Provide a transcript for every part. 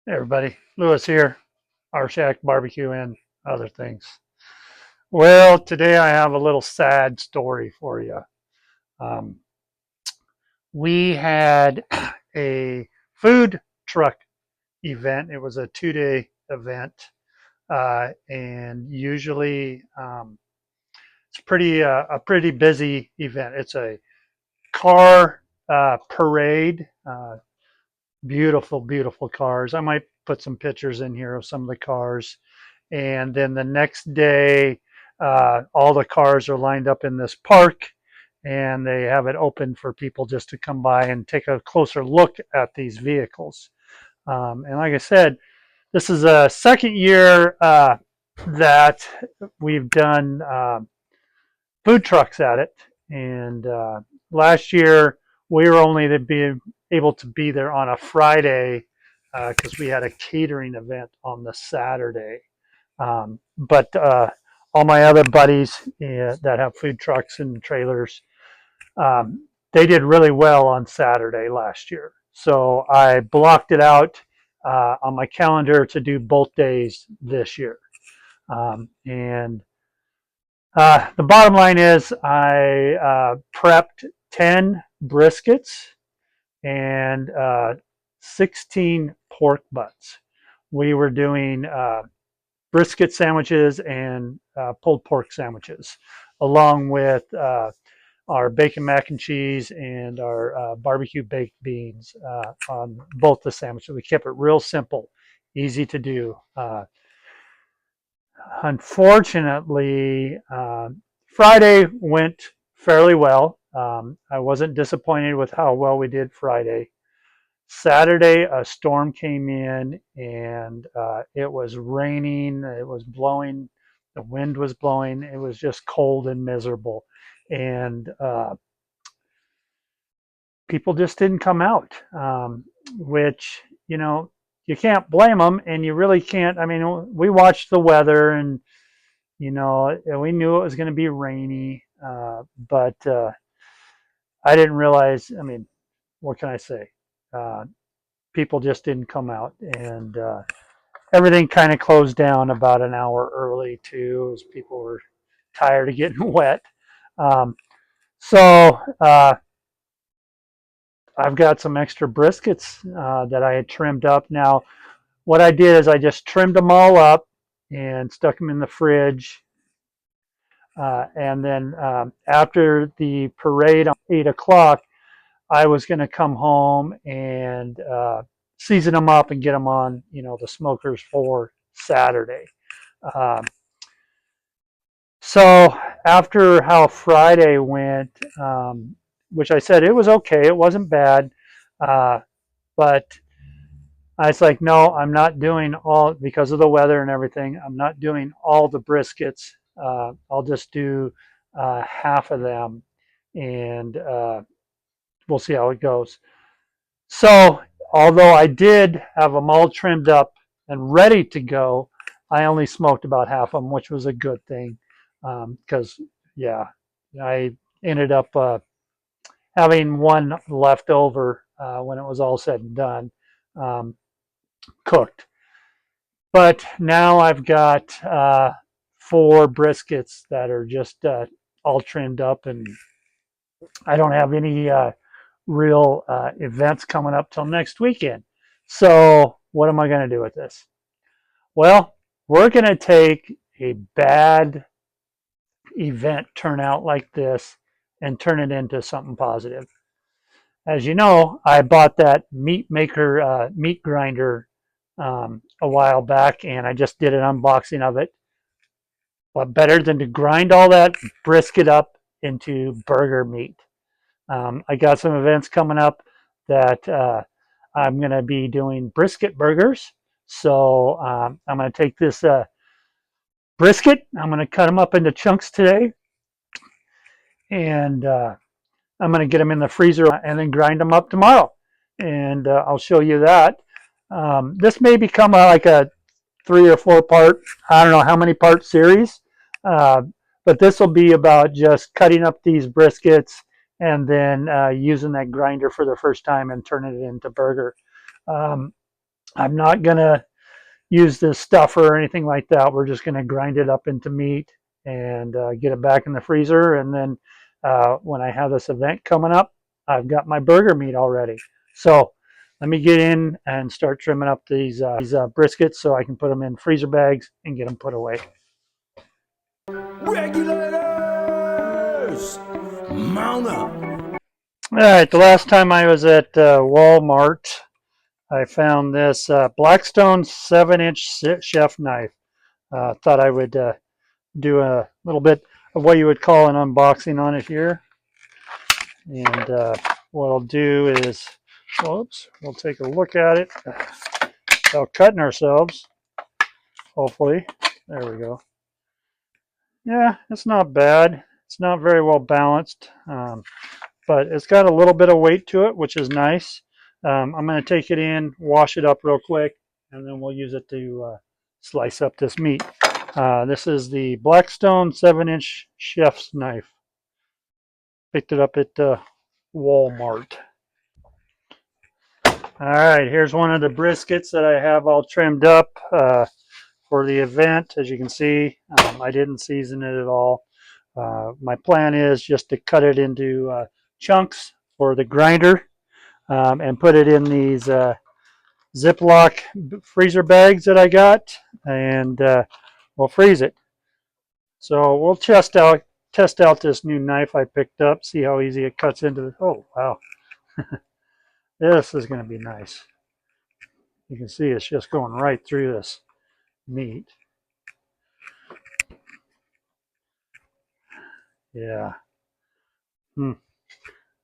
Hey everybody, Lewis here, Rshackbbq and other things. Well, today I have a little sad story for you. Um, we had a food truck event. It was a 2-day event, and usually it's a pretty busy event. It's a car parade. Beautiful, beautiful cars. I might put some pictures in here of some of the cars. And then the next day, all the cars are lined up in this park and they have it open for people just to come by and take a closer look at these vehicles. And like I said, this is a second year that we've done food trucks at it. And last year, we were only to be able to be there on a Friday because we had a catering event on the Saturday. But all my other buddies that have food trucks and trailers, they did really well on Saturday last year. So I blocked it out on my calendar to do both days this year. And the bottom line is I prepped 10 briskets and 16 pork butts. We were doing brisket sandwiches and pulled pork sandwiches, along with our bacon mac and cheese and our barbecue baked beans on both the sandwiches. We kept it real simple, easy to do. Unfortunately, Friday went fairly well. I wasn't disappointed with how well we did Friday. Saturday, a storm came in and it was raining, it was blowing, the wind was blowing, it was just cold and miserable. And people just didn't come out, which, you can't blame them and you really can't. I mean, we watched the weather and, we knew it was going to be rainy, but I didn't realize, I mean, what can I say? Uh, People just didn't come out and everything kind of closed down about an hour early too, as people were tired of getting wet. Um, so I've got some extra briskets that I had trimmed up. Now, what I did is I just trimmed them all up and stuck them in the fridge. And then after the parade on 8 o'clock, I was going to come home and season them up and get them on, the smokers for Saturday. Um, so after how Friday went, which I said it was okay, it wasn't bad, but I was like, no, I'm not doing all because of the weather and everything. I'm not doing all the briskets. I'll just do half of them, and we'll see how it goes. So, although I did have them all trimmed up and ready to go, I only smoked about half of them, which was a good thing because, yeah, I ended up having one left over when it was all said and done, um, cooked. But now I've got 4 briskets that are just all trimmed up, and I don't have any real events coming up till next weekend. So what am I going to do with this? Well, we're going to take a bad event turnout like this and turn it into something positive. As you know, I bought that meat maker meat grinder a while back, and I just did an unboxing of it. What better than to grind all that brisket up into burger meat? I got some events coming up that I'm going to be doing brisket burgers. So I'm going to take this brisket, I'm going to cut them up into chunks today, and I'm going to get them in the freezer and then grind them up tomorrow. And I'll show you that. This may become like a 3 or 4 part, I don't know how many part series, uh, but this will be about just cutting up these briskets and then using that grinder for the first time and turning it into burger. Um, I'm not going to use this stuffer or anything like that. We're just going to grind it up into meat and get it back in the freezer. And then when I have this event coming up, I've got my burger meat already. So let me get in and start trimming up these briskets so I can put them in freezer bags and get them put away. Regulators, mount up. All right, the last time I was at Walmart, I found this Blackstone 7-inch chef knife. Thought I would do a little bit of what you would call an unboxing on it here. And what I'll do is, whoops, we'll take a look at it without cutting ourselves, hopefully. There we go. Yeah, it's not bad. It's not very well balanced, but it's got a little bit of weight to it, which is nice. I'm going to take it in, wash it up real quick, and then we'll use it to slice up this meat. This is the Blackstone 7-inch chef's knife. Picked it up at Walmart. All right, here's one of the briskets that I have all trimmed up for the event. As you can see, I didn't season it at all. My plan is just to cut it into chunks for the grinder and put it in these Ziploc freezer bags that I got, and we'll freeze it. So we'll test out this new knife I picked up, see how easy it cuts into the, oh wow. This is going to be nice. You can see it's just going right through this meat. Yeah.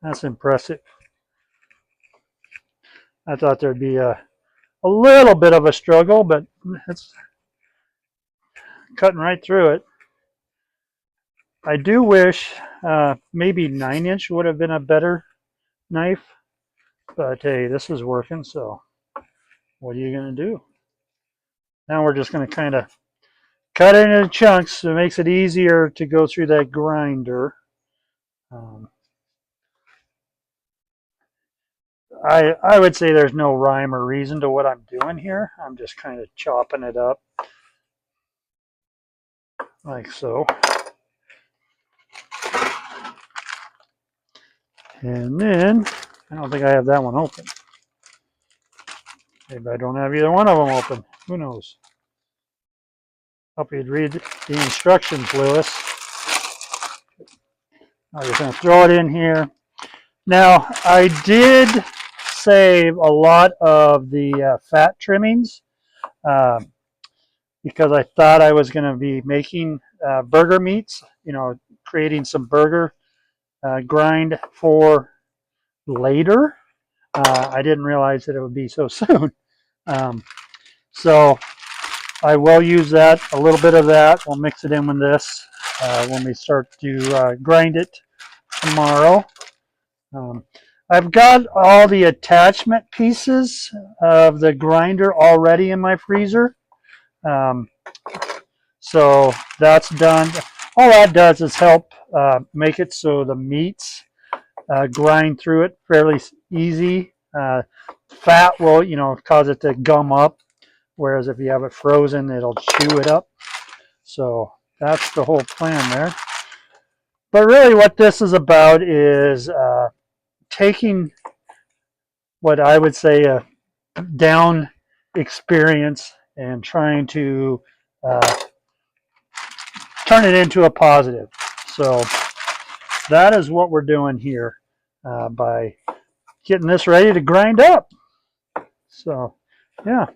That's impressive. I thought there'd be a little bit of a struggle, but it's cutting right through it. I do wish maybe 9-inch would have been a better knife, but hey, this is working, so what are you going to do? Now we're just going to kind of cut it into chunks so it makes it easier to go through that grinder. I would say there's no rhyme or reason to what I'm doing here. I'm just kind of chopping it up like so. And then, I don't think I have that one open. Maybe I don't have either one of them open. Who knows? Hope you'd read the instructions, Lewis. I'm just going to throw it in here. Now, I did save a lot of the fat trimmings because I thought I was going to be making burger meats, you know, creating some burger grind for later. I didn't realize that it would be so soon. So I will use that, a little bit of that. We'll mix it in with this when we start to grind it tomorrow. I've got all the attachment pieces of the grinder already in my freezer. So that's done. All that does is help make it so the meats grind through it fairly easy. Fat will, you know, cause it to gum up, whereas if you have it frozen, it'll chew it up. So that's the whole plan there. But really what this is about is taking what I would say a down experience and trying to turn it into a positive. So that is what we're doing here by getting this ready to grind up. So yeah,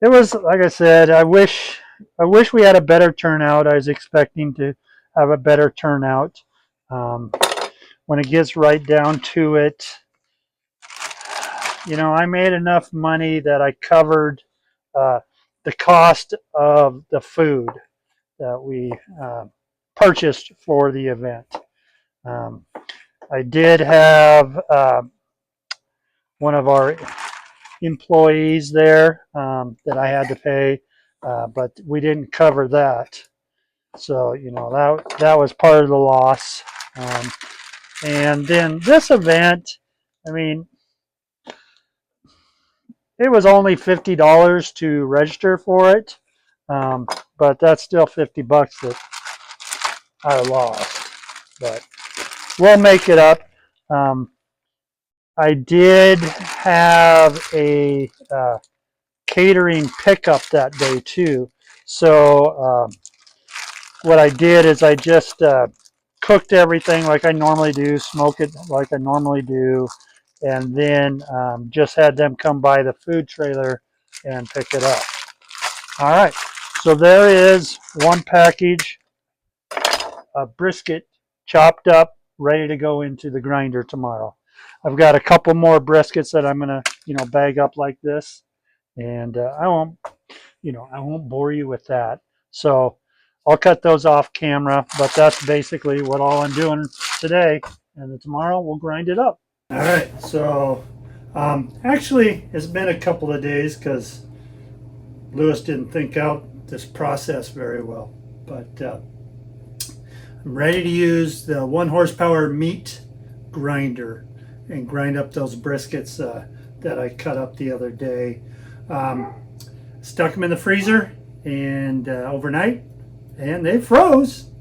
it was, like I said, I wish we had a better turnout. I was expecting to have a better turnout. When it gets right down to it, you know, I made enough money that I covered the cost of the food that we purchased for the event. I did have one of our employees there that I had to pay, but we didn't cover that. So, you know, that was part of the loss. And then this event, I mean, it was only $50 to register for it, but that's still $50 that I lost. But we'll make it up. I did have a catering pickup that day too. So what I did is I just cooked everything like I normally do, smoke it like I normally do, and then just had them come by the food trailer and pick it up. All right, so there is one package of brisket chopped up, ready to go into the grinder tomorrow. I've got a couple more briskets that I'm gonna, bag up like this, and I won't bore you with that. So I'll cut those off camera, but that's basically what all I'm doing today. And then tomorrow we'll grind it up. All right, so actually it's been a couple of days because Lewis didn't think out this process very well, but I'm ready to use the 1 horsepower meat grinder and grind up those briskets that I cut up the other day. Stuck them in the freezer and overnight, and they froze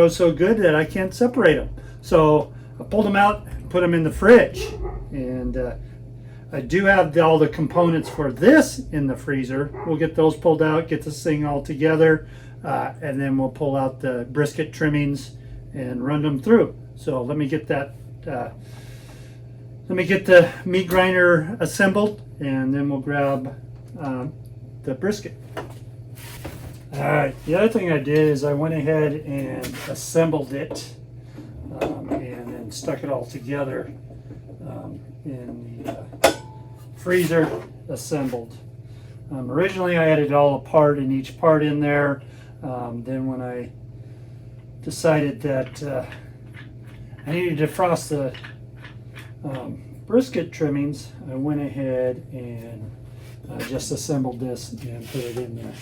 so good that I can't separate them. So I pulled them out, put them in the fridge, and I do have all the components for this in the freezer. We'll get those pulled out, get this thing all together, and then we'll pull out the brisket trimmings and run them through. So let me get that. Let me get the meat grinder assembled, and then we'll grab the brisket. All right, the other thing I did is I went ahead and assembled it and then stuck it all together in the freezer assembled. Originally I had it all apart and each part in there. Then when I decided that I needed to defrost the brisket trimmings, I went ahead and just assembled this and put it in there.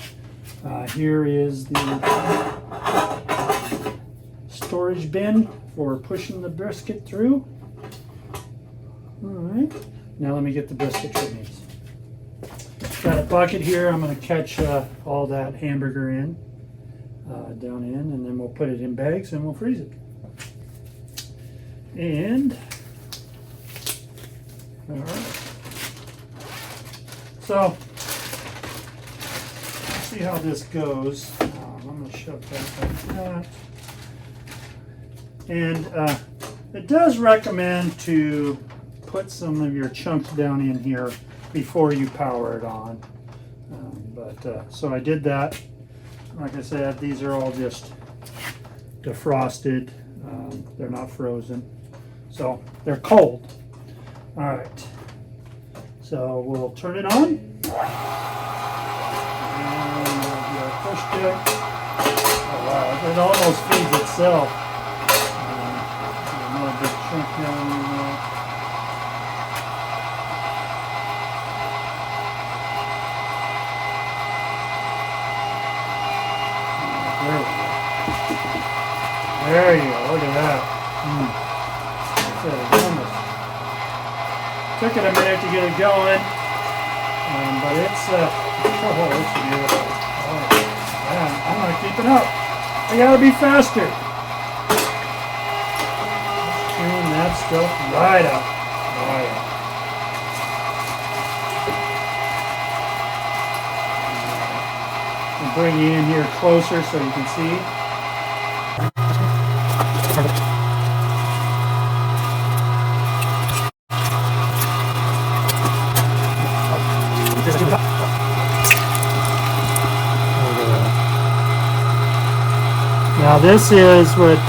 Here is the storage bin for pushing the brisket through. All right, now let me get the brisket trimmings. Got a bucket here. I'm going to catch all that hamburger in, down in, and then we'll put it in bags and we'll freeze it. And all right, so let's see how this goes. I'm going to shove that like that. And it does recommend to put some of your chunks down in here before you power it on. So I did that. Like I said, these are all just defrosted. They're not frozen. So they're cold. All right. So we'll turn it on. And push it. Oh wow, it almost feeds itself. Another big chunk down in there. There you go, look at that. Took it a minute to get it going, but it's beautiful. Oh, man, I'm not keeping up. I gotta be faster. Let's tune that stuff right up. Right up. I'll bring you in here closer so you can see. Now this is what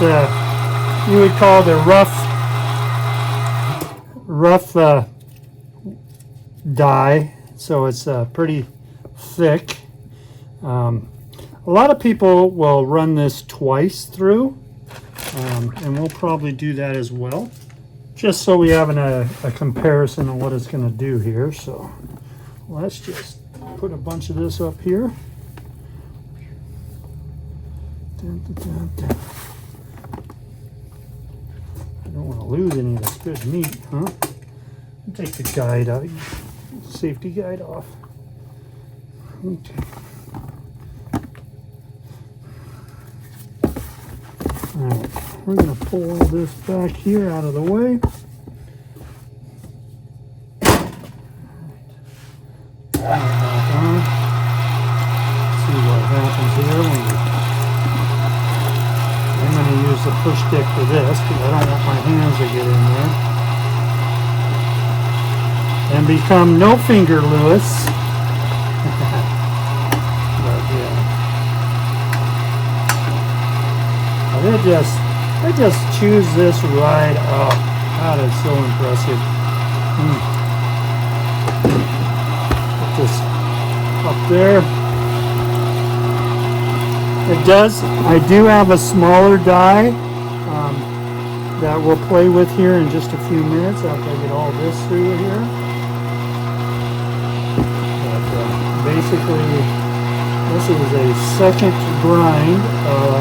you would call the rough dye, so it's pretty thick. A lot of people will run this twice through, and we'll probably do that as well, just so we have a comparison of what it's going to do here. So let's just put a bunch of this up here. I don't want to lose any of this good meat, huh? Take the guide out. Let's safety guide off. Okay. Alright, we're going to pull all this back here out of the way. Back on. See what happens here when I'm going to use the push stick for this because I don't want my hands to get in there. And become no finger Lewis. But yeah. They just chews this right up. That is so impressive. Put this up there. I do have a smaller die that we'll play with here in just a few minutes after I get all this through here. But basically, this is a second grind of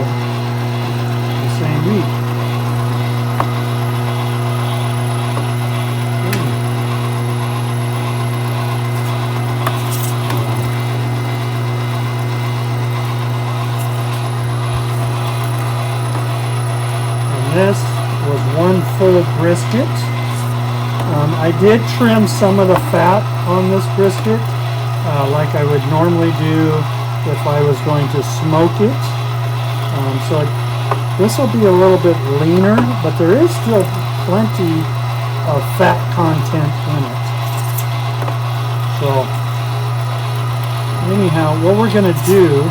the same meat. This was one full brisket. I did trim some of the fat on this brisket, like I would normally do if I was going to smoke it. So this will be a little bit leaner, but there is still plenty of fat content in it. So anyhow, what we're going to do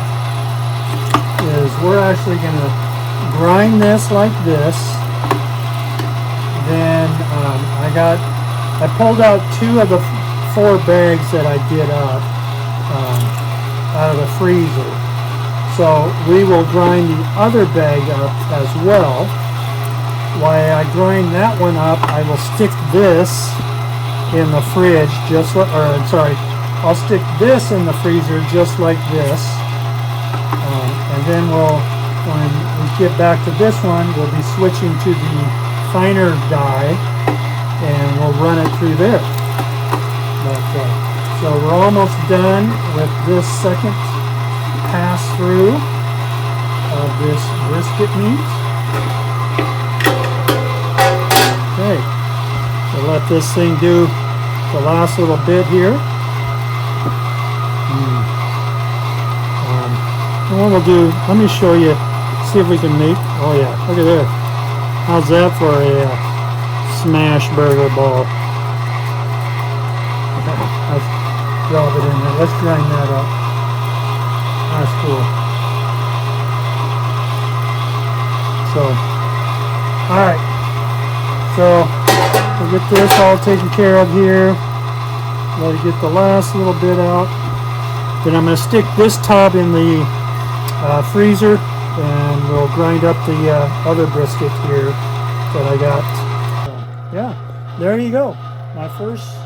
is we're actually going to grind this like this. Then I pulled out 2 of the 4 bags that I did up out of the freezer. So we will grind the other bag up as well. While I grind that one up, I will stick this in the fridge I'll stick this in the freezer just like this. And then when we get back to this one, we'll be switching to the finer die and we'll run it through there. So we're almost done with this second pass through of this brisket meat. Okay, we'll let this thing do the last little bit here. And what we'll do, let me show you, see if we can make, oh yeah, look at there. How's that for a smash burger ball? Let's drop it in there. Let's grind that up. That's cool. So, alright. So, we'll get this all taken care of here. Let it get the last little bit out. Then I'm going to stick this tub in the freezer, and we'll grind up the other brisket here that I got. So, yeah, there you go. My first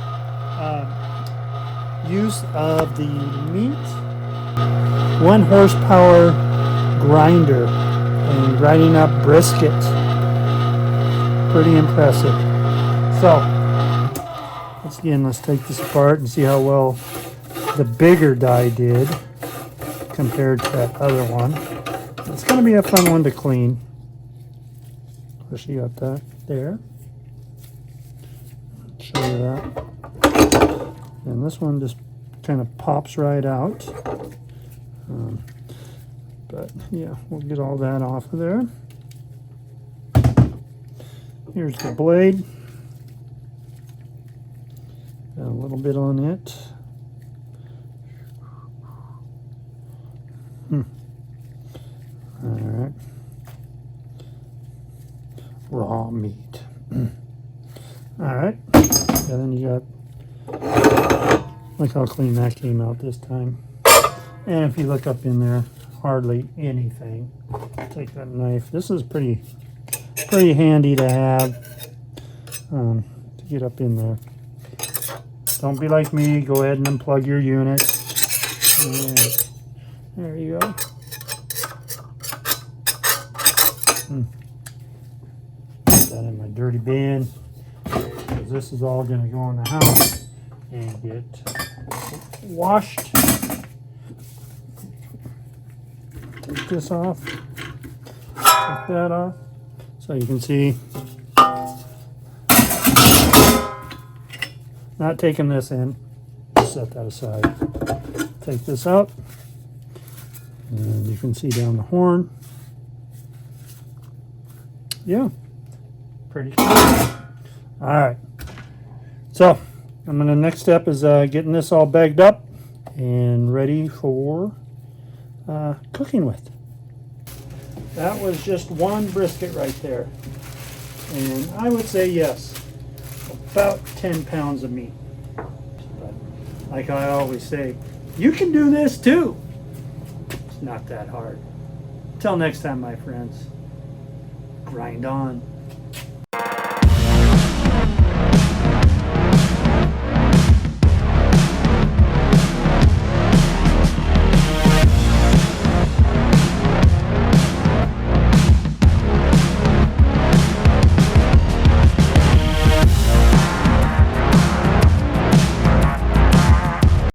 use of the meat. 1 horsepower grinder and grinding up brisket. Pretty impressive. So, let's take this apart and see how well the bigger die did compared to that other one. It's going to be a fun one to clean. Push you got that there. Show you that. And this one just kind of pops right out. But yeah, we'll get all that off of there. Here's the blade. Got a little bit on it. Alright. Raw meat. Alright. And then you got, look how clean that came out this time. And if you look up in there, hardly anything. Take that knife. This is pretty handy to have to get up in there. Don't be like me. Go ahead and unplug your unit. And there you go. Put that in my dirty bin, because this is all going to go in the house and get washed. Take this off. Take that off. So you can see, not taking this in. Set that aside. Take this out. And you can see down the horn. Yeah, pretty cool. All right. So, the next step is getting this all bagged up and ready for cooking with. That was just one brisket right there. And I would say yes, about 10 pounds of meat. But like I always say, you can do this too. It's not that hard. Till next time, my friends, grind on.